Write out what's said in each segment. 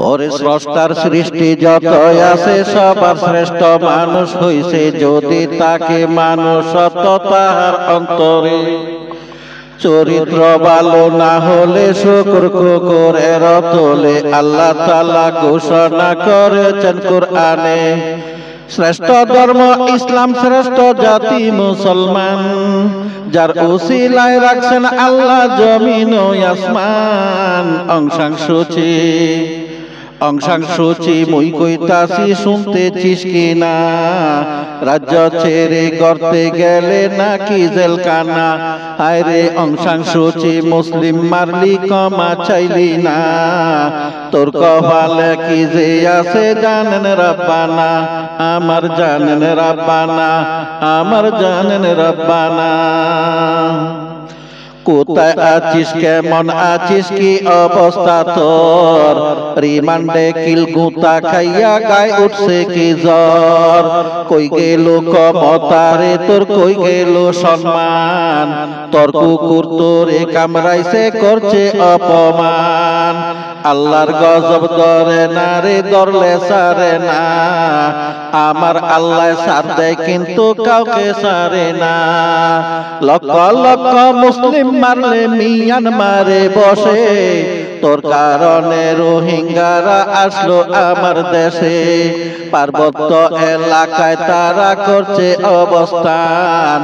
ওরে স্রষ্টার সৃষ্টি যত আছে সবার শ্রেষ্ঠ মানুষ হইছে যদি তাকে মানুষত্ব তাহার অন্তরে। চরিত্র ভালো না হলে শুকর কুকুরের তোলে, আল্লাহ তাআলা ঘোষণা করেছেন কুরআনে। শ্রেষ্ঠ ধর্ম ইসলাম, শ্রেষ্ঠ জাতি মুসলমান, যার উসিলায় রাখছেন আল্লাহ জমিন ও আসমান। অংশাংশুচি অংশাংশুচি মুই কইতাছি শুনতেছিস কিনা, রাজ্য ছেড়ে করতে গেলে নাকি জেলখানা। আরে অংশাংশুচি মুসলিম মারলি ক্ষমা চাইলি না, তোর কপালে কি যে আছে জানেন রব্বানা, আমার জানেন রব্বানা, আমার জানেন রব্বানা। কোথায় আছিস, কেমন আছিস, কি অবস্থা তোর? রিমান্ডে কিল গুতা খাইয়া গায়ে উঠছে কি জ্বর? কই গেল ক্ষমতারে তোর, কই গেল সম্মান? তোর কুকুর তোরে কামড়াইছে করছে অপমান। আল্লাহর গজব ধরে না রে, ধরলে সারে না। আমার আল্লাহ সার দেয় কিন্তু কাউকে সারে না। লক্ষ লক্ষ মুসলিম মারলে মিয়ানমারে বসে, তোর কারণে রোহিঙ্গারা আসলো আমার দেশে। পার্বত্য এলাকায় তারা করছে অবস্থান,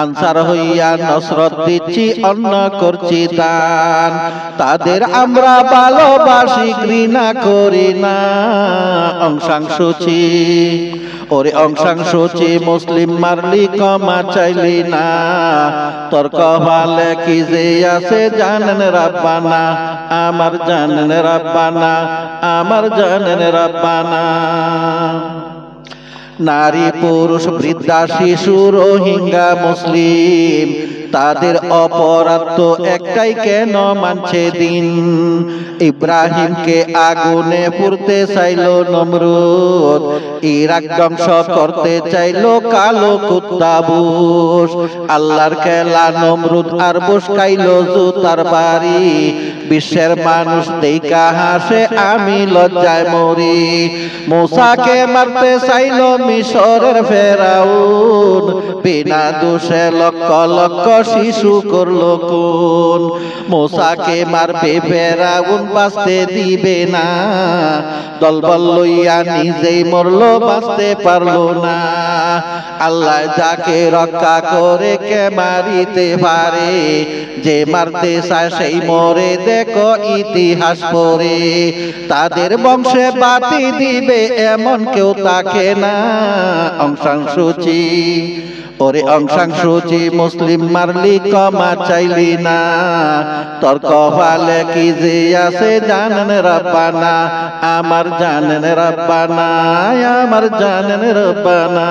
আনসার হইয়া নসরত দিচ্ছি, অন্য করছি দান। তাদের আমরা ভালোবাসি, ঘৃণা করি না। অংশাংশুচি ওরে অংশাংশুচি মুসলিম মারলি ক্ষমা চাইলি না, তোর কপালে কি যে আছে জানেন রব্বানা, আমার জানেন রব্বানা, আমার জানেন রব্বানা। নারী পুরুষ বৃদ্ধা শিশু রোহিঙ্গা মুসলিম, তাদের অপরাধ তো একটাই, কেন মানছে দিন? ইব্রাহিমকে আগুনে পুড়তে চাইল নমরুদ, ইরাক ধ্বংস করতে চাইল কালো কুত্তা বুশ। আল্লাহর খেলা নমরুদ আর বুশ খাইল জুতার বাড়ি। বিশ্বের মানুষ দেইখা হাসে, আমি লজ্জায় মরি। মূসাকে মারতে চাইল মিশরের ফেরাউন, বিনা দোষে লক্ষ লক্ষ শিশু করলো খুন। মূসাকে মারবে ফেরাউন, বাঁচতে দিবে না। দলবল লইয়া নিজেই মরলো, বাঁচতে পারলো না। আল্লাহ যাকে রক্ষা করে কে মারিতে পারে? যে মারতে চায় সেই মরে, দেখো ইতিহাস পড়ে। তাদের বংশে বাতি দিবে এমন কেউ থাকে না। অংশাংশুচি ওরে অংশাংশুচি মুসলিম মারলি ক্ষমা চাইলি না, তোর কপালে কি যে আছে জানেন রব্বানা, আমার জানেন রব্বানা, আমার জানেন রব্বানা।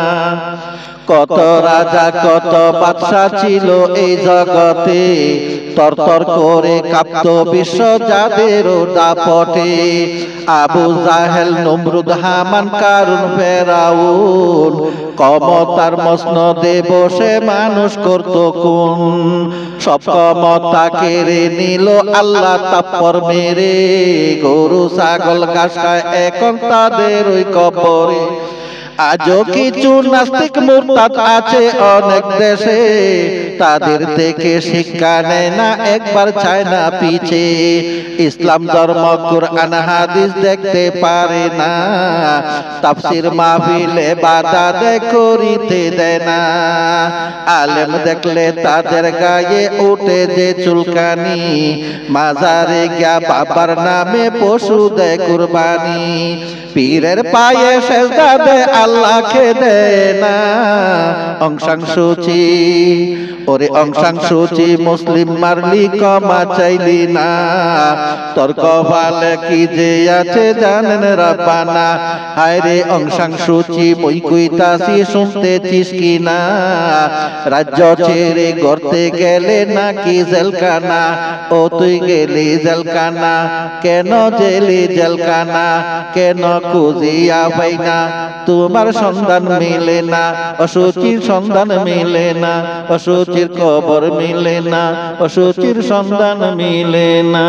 কত রাজা কত বাদশা ছিল এই জগতে, তরতর করে কাঁপত বিশ্ব যাদের দাপটে। আবু জাহেল নমরুদ হামান কারুন ফেরাউন, ক্ষমতার মসনদে বসে মানুষ করত খুন। সব ক্ষমতা কেড়ে নিল আল্লাহ তাপ্পর মেরে, গরু ছাগল ঘাস খায় এখন তাদের ওই কবরে। আজও কিছু নাস্তিক মুরতাদ আছে অনেক দেশে, তাদের থেকে শিক্ষা নেয় না, একবার চায় না পিছে। ইসলাম ধর্ম কুরআন হাদিস দেখতে পারে না, তাফসীর মাহফিলে বাধা দেয়, করিতে দেয় না। আলেম দেখলে তাদের গায়ে উঠে যে চুলকানি, মাজারে গিয়া বাবার নামে পশু দেয় কুরবানি। পীরের পায়ে সেজদা দেয়, আল্লাহকে দেয় না। অংশাংশুচি ওরে অংশাংশুচি মুসলিম মারলি ক্ষমা চাইলি না, তোর কপালে কি যে আছে জানেন রব্বানা। হায় রে অংশাংশুচি মুই কইতাছি শুনতেছিস কিনা, রাজ্য ছেড়ে গড়তে গেলে নাকি জেলখানা। ও তুই গেলি জেলখানা, কেন জেলি জেলখানা? কেন খুঁজিয়া পাই না, তোমার সন্ধান মিলে না। অসুচির সন্ধান মিলে না, অসুচির খবর মিলে না, অসুচির সন্ধান মিলে না।